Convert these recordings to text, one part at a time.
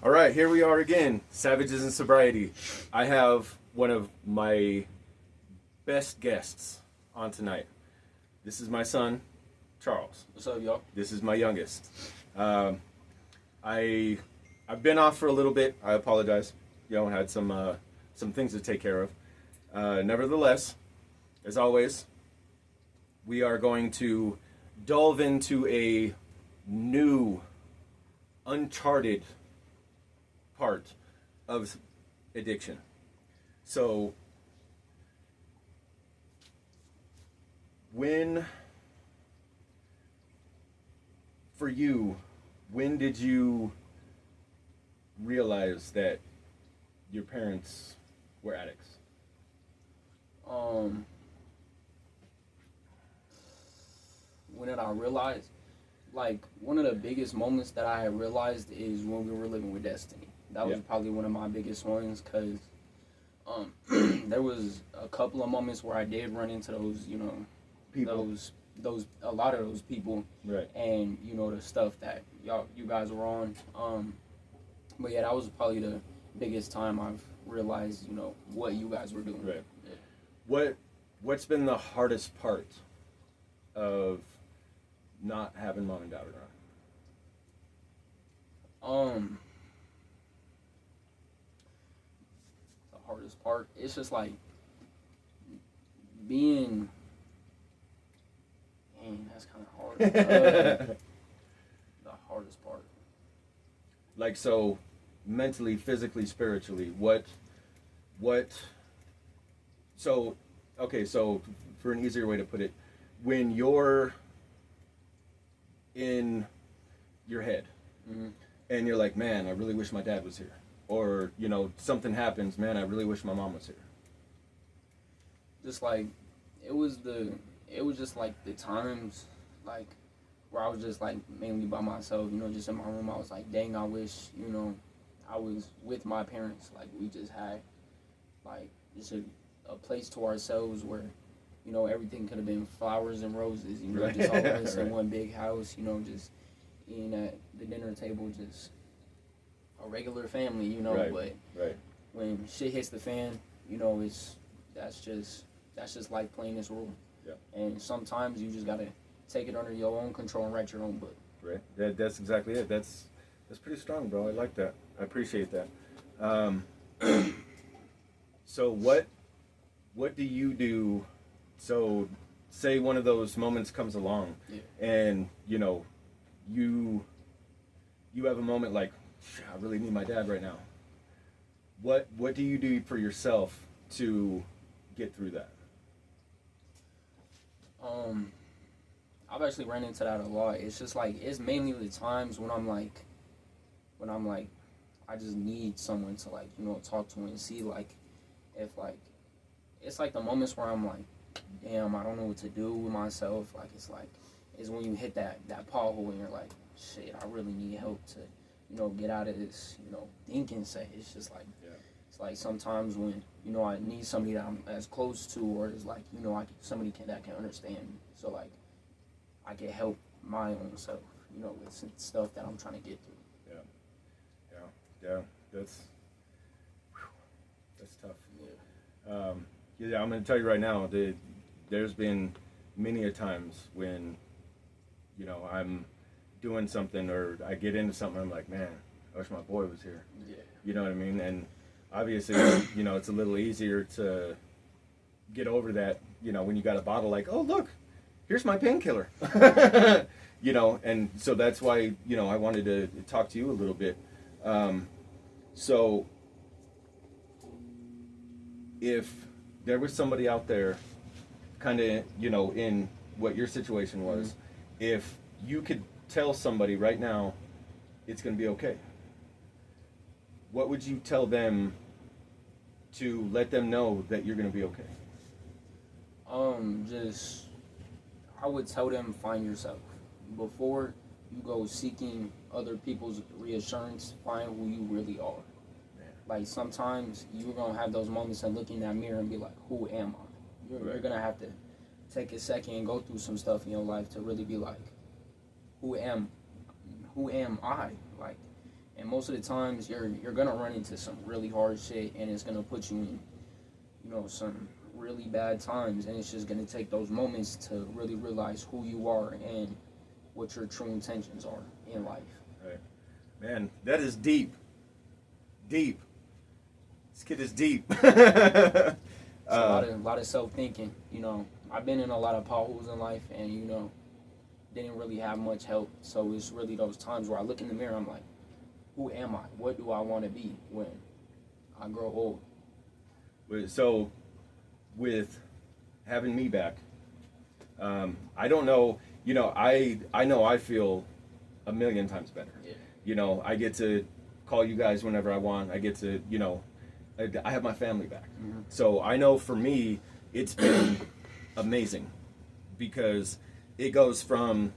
All right, here we are again, Savages in Sobriety. I have one of my best guests on tonight. This is my son, Charles. What's up, y'all? This is my youngest. I've been off for a little bit. I apologize. Had some things to take care of. Nevertheless, as always, we are going to delve into a new, uncharted part of addiction. So, for you, when did you realize that your parents were addicts? When did I realize? Like, one of the biggest moments that I had realized is when we were living with Destiny. That was probably one of my biggest ones, because there was a couple of moments where I did run into those, People. a lot of those people, Right. and the stuff that you guys were on. But yeah, that was probably the biggest time I've realized, what you guys were doing. Right. Yeah. What's been the hardest part of not having mom and dad around? The hardest part, it's just like being. Dang, that's kind of hard. The hardest part. Like, so, mentally, physically, spiritually, what, so, okay, so, for an easier way to put it, when you're in your head, Mm-hmm. and you're like, man, I really wish my dad was here, or, something happens, man, I really wish my mom was here. Just like, it was just like the times, like, where I was just like mainly by myself, just in my room. I was like, dang, I wish, I was with my parents. Like, we just had, like, just a place to ourselves where, everything could have been flowers and roses, Right. just all of us Right. in one big house, just eating at the dinner table, just a regular family, Right. but Right. when shit hits the fan, that's just life playing this role. Yeah. And sometimes you just gotta take it under your own control and write your own book. Right. That's exactly it. That's pretty strong, bro. I like that. I appreciate that. So what do you do? So say one of those moments comes along, and you have a moment like, I really need my dad right now. What do you do for yourself to get through that? I've actually ran into that a lot. It's just like, it's mainly the times when I'm like, I just need someone to like, talk to and see like, if like, it's like the moments where I'm like, damn, I don't know what to do with myself. Like, it's when you hit that pothole and you're like, shit, I really need help to, get out of this, thinking set. It's just like, it's like sometimes when, I need somebody that I'm as close to, or it's like, somebody that can understand me. So like, I can help my own self, with some stuff that I'm trying to get through. Yeah. That's tough. Yeah. I'm going to tell you right now, there's been many a times when, I'm doing something or I get into something, I'm like, man, I wish my boy was here. Yeah. You know what I mean? And obviously, it's a little easier to get over that, when you got a bottle like, oh, look, here's my painkiller. And so that's why, I wanted to talk to you a little bit. So if there was somebody out there kind of, in what your situation was, if you could tell somebody right now it's going to be okay, what would you tell them to let them know that you're going to be okay? I would tell them, find yourself. Before you go seeking other people's reassurance, find who you really are. Like, sometimes you're going to have those moments and look in that mirror and be like, who am I? You're going to have to take a second and go through some stuff in your life to really be like, who am I? Like, And most of the times, you're gonna run into some really hard shit, and it's gonna put you in, some really bad times, and it's just gonna take those moments to really realize who you are and what your true intentions are in life. Right. Man, that is deep. Deep. This kid is deep. It's a lot of self-thinking. I've been in a lot of potholes in life, and didn't really have much help. So it's really those times where I look in the mirror, I'm like, who am I? What do I want to be when I grow old? So, with having me back, I don't know. I know I feel a million times better. Yeah. I get to call you guys whenever I want. I get to, I have my family back. Mm-hmm. So I know for me, it's been amazing because it goes from,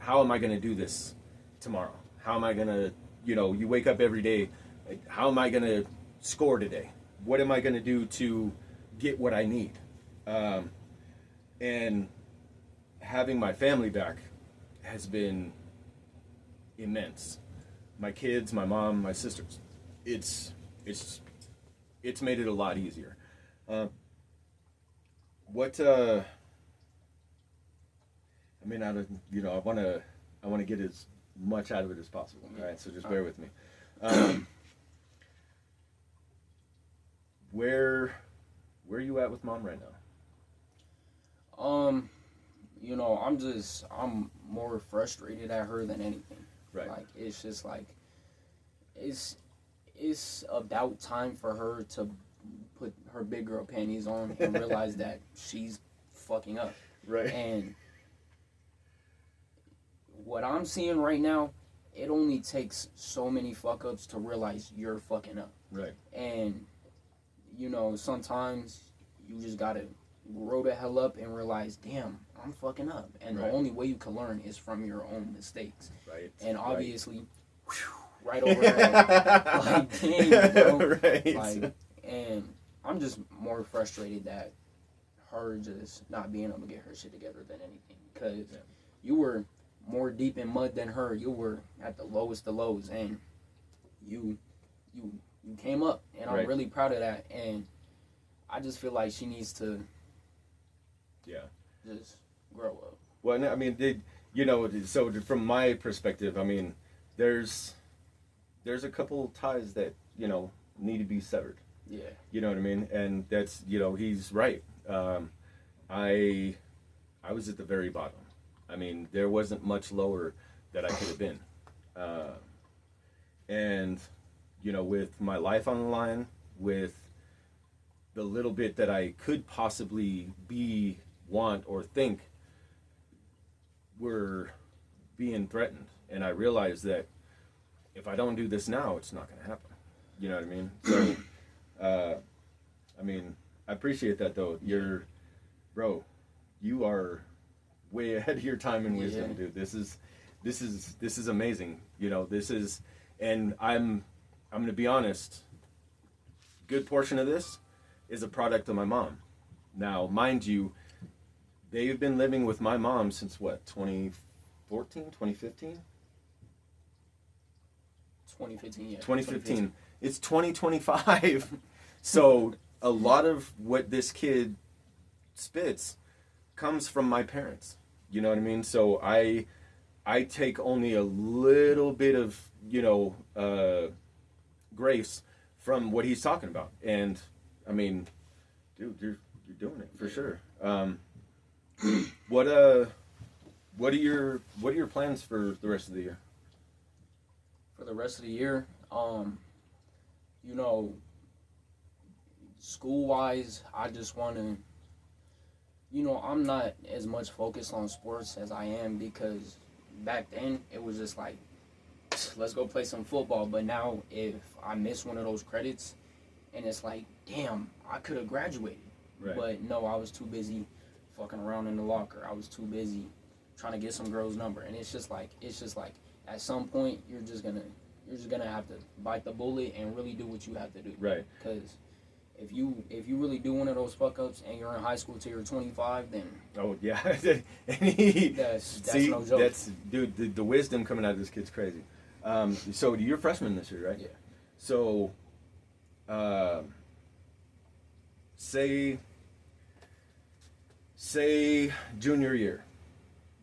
how am I going to do this tomorrow? How am I going to, you wake up every day, like, how am I going to score today? What am I going to do to get what I need? And having my family back has been immense. My kids, my mom, my sisters. It's made it a lot easier. I want to get as much out of it as possible. All right, so just bear with me. Where are you at with mom right now? I'm more frustrated at her than anything. Right. Like, it's just like, it's about time for her to put her big girl panties on and realize that she's fucking up. Right. And what I'm seeing right now, it only takes so many fuck ups to realize you're fucking up. Right. And, sometimes you just gotta grow the hell up and realize, damn, I'm fucking up. And Right. the only way you can learn is from your own mistakes. Right. And obviously, right over there, like, dang, bro. Right. Like, and I'm just more frustrated that her just not being able to get her shit together than anything. Because you were more deep in mud than her. You were at the lowest of lows, and you came up, and Right. I'm really proud of that. And I just feel like she needs to just grow up. Well, I mean, so from my perspective, I mean, there's a couple ties that, need to be severed. Yeah. You know what I mean? And that's, he's right. I was at the very bottom. I mean, there wasn't much lower that I could have been. And, with my life on the line, with the little bit that I could possibly be, want, or think were being threatened. And I realized that if I don't do this now, it's not going to happen. You know what I mean? So, I appreciate that, though. You are way ahead of your time and wisdom, dude. This is amazing. And I'm going to be honest. Good portion of this is a product of my mom. Now, mind you, they've been living with my mom since what, 2014, 2015? 2015, yeah. 2015. It's 2025. So a lot of what this kid spits comes from my parents. You know what I mean? So I take only a little bit of, grace from what he's talking about. And I mean, dude, you're doing it for sure. What are your plans for the rest of the year? For the rest of the year, school-wise, I just want to, I'm not as much focused on sports as I am, because back then it was just like, let's go play some football. But now if I miss one of those credits, and it's like, damn, I could have graduated. Right. But no, I was too busy fucking around in the locker. I was too busy trying to get some girl's number. And it's just like at some point you're just gonna have to bite the bullet and really do what you have to do. Right. Because if you really do one of those fuck ups and you're in high school till you're 25, then Yeah. that's See, no joke. that's, dude, the wisdom coming out of this kid's crazy. So you're a freshman this year, right? Yeah. So, say junior year,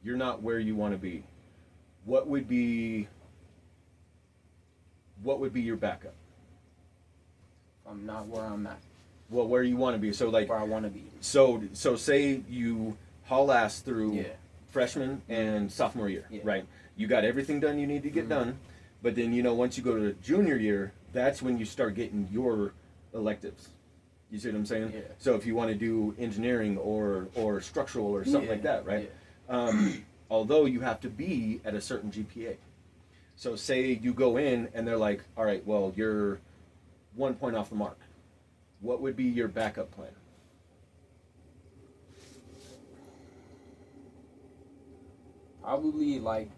you're not where you want to be. What would be your backup? I'm not where I'm at, Well, where you want to be. So like, where I want to be. so say you haul ass through Yeah. freshman and sophomore year, Yeah. right? You got everything done you need to get done, but then once you go to junior year, that's when you start getting your electives. You see what I'm saying? Yeah. So if you want to do engineering or structural or something like that, right? Although you have to be at a certain GPA. So say you go in and they're like, all right, well, you're 1 point off the mark. What would be your backup plan? Probably like,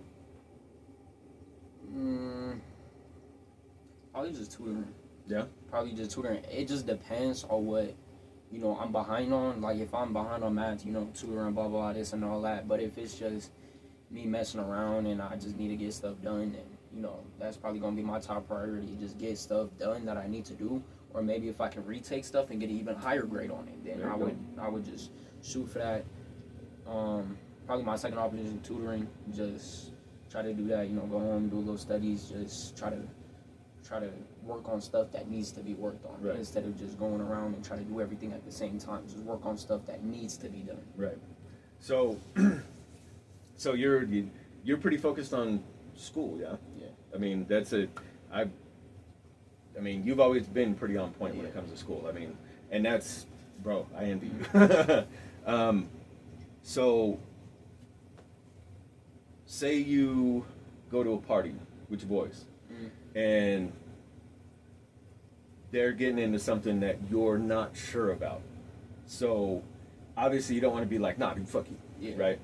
probably just tutoring. Yeah. Probably just tutoring. It just depends on what, I'm behind on. Like if I'm behind on math, tutoring, blah, blah, this and all that. But if it's just me messing around and I just need to get stuff done, and, that's probably going to be my top priority. Just get stuff done that I need to do. Or maybe if I can retake stuff and get an even higher grade on it, then I would just shoot for that. Probably my second option is tutoring. Just try to do that. Go home, do a little studies. Just try to work on stuff that needs to be worked on, right, instead of just going around and try to do everything at the same time. Just work on stuff that needs to be done. Right. So, so you're pretty focused on school, yeah? Yeah. I mean, I mean, you've always been pretty on point when it comes to school. I mean, and that's, bro, I envy you. So, say you go to a party with your boys, and they're getting into something that you're not sure about. So, obviously, you don't want to be like, nah, dude, fuck you, right?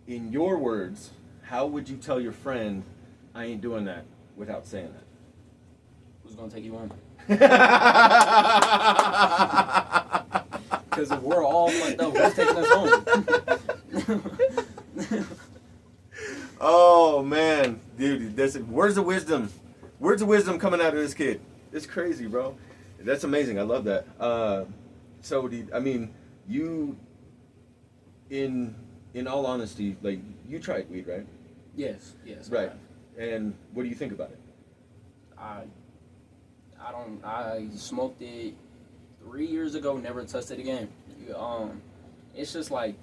In your words, how would you tell your friend, I ain't doing that, without saying that? Who's gonna take you home? Because if we're all fucked up, who's taking us home? Oh man, dude, words of wisdom. Words of wisdom coming out of this kid. It's crazy, bro. That's amazing. I love that. So, I mean, you, in all honesty, like, you tried weed, right? Yes. Right. And what do you think about it? I smoked it 3 years ago, never touched it again. It's just like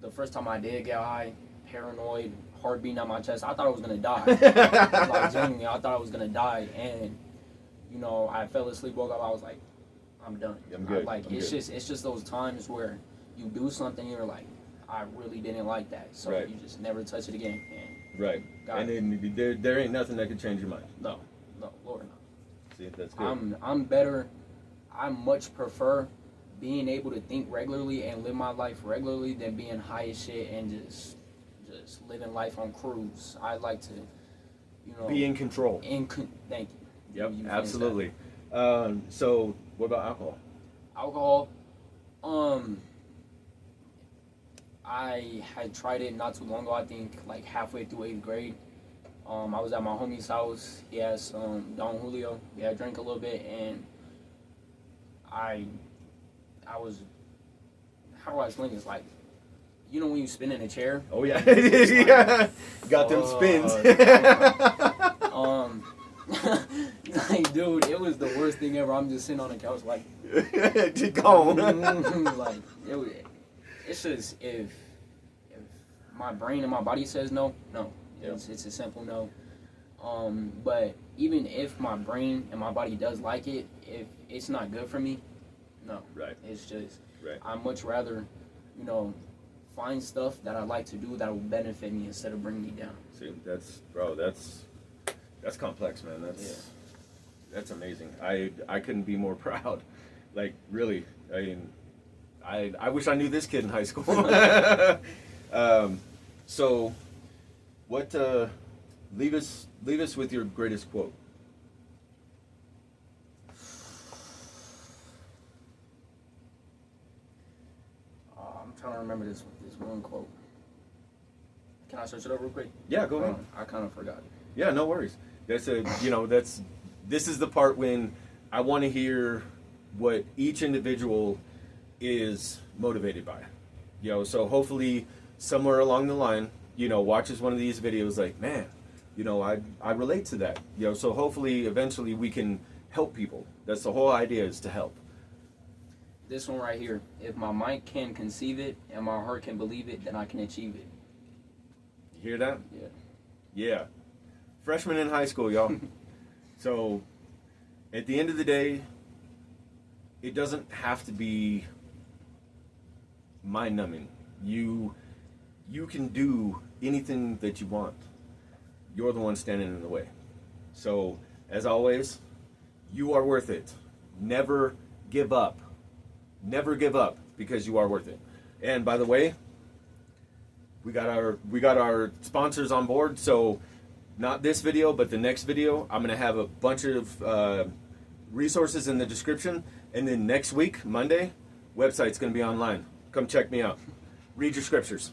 the first time I did get high, paranoid, heart beating out my chest. I thought I was gonna die. Like, genuinely, I thought I was gonna die, and I fell asleep, woke up, I was like, I'm done. I'm good. It's just those times where you do something, you're like, I really didn't like that, so you just never touch it again. And right. And then there ain't nothing that could change your mind. No, Lord, no. See, that's good. I'm better. I much prefer being able to think regularly and live my life regularly than being high as shit and just living life on cruise. I like to, be in control. Thank you. Yep, absolutely. So, what about alcohol? Alcohol, I had tried it not too long ago. I think like halfway through 8th grade. I was at my homie's house. He had some Don Julio. I drank a little bit, and I was, how do I explain this? Like, when you spin in a chair? Oh yeah, yeah. Got them spins. Like, dude, it was the worst thing ever. I'm just sitting on the couch like, gone. Like, it's just if my brain and my body says no. Yep. It's a simple no. But even if my brain and my body does like it, if it's not good for me, no. Right. It's just, right. I'd much rather, find stuff that I like to do that will benefit me instead of bring me down. See, that's complex, man. That's amazing. I couldn't be more proud. Like, really. I mean, I wish I knew this kid in high school. So, what? Leave us with your greatest quote. I'm trying to remember this one quote. Can I search it up real quick? Yeah, go ahead. I kind of forgot. Yeah, no worries. This is the part when I want to hear what each individual is motivated by. So hopefully somewhere along the line, watches one of these videos like, man, I relate to that. So hopefully eventually we can help people. That's the whole idea, is to help. This one right here. If my mind can conceive it and my heart can believe it, then I can achieve it. You hear that? Yeah. Yeah. Freshman in high school, y'all. So at the end of the day, it doesn't have to be mind numbing. You can do anything that you want. You're the one standing in the way. So as always, you are worth it. Never give up. Never give up, because you are worth it. And by the way, we got our sponsors on board. So not this video, but the next video, I'm gonna have a bunch of resources in the description. And then next week, Monday, website's gonna be online. Come check me out. Read your scriptures.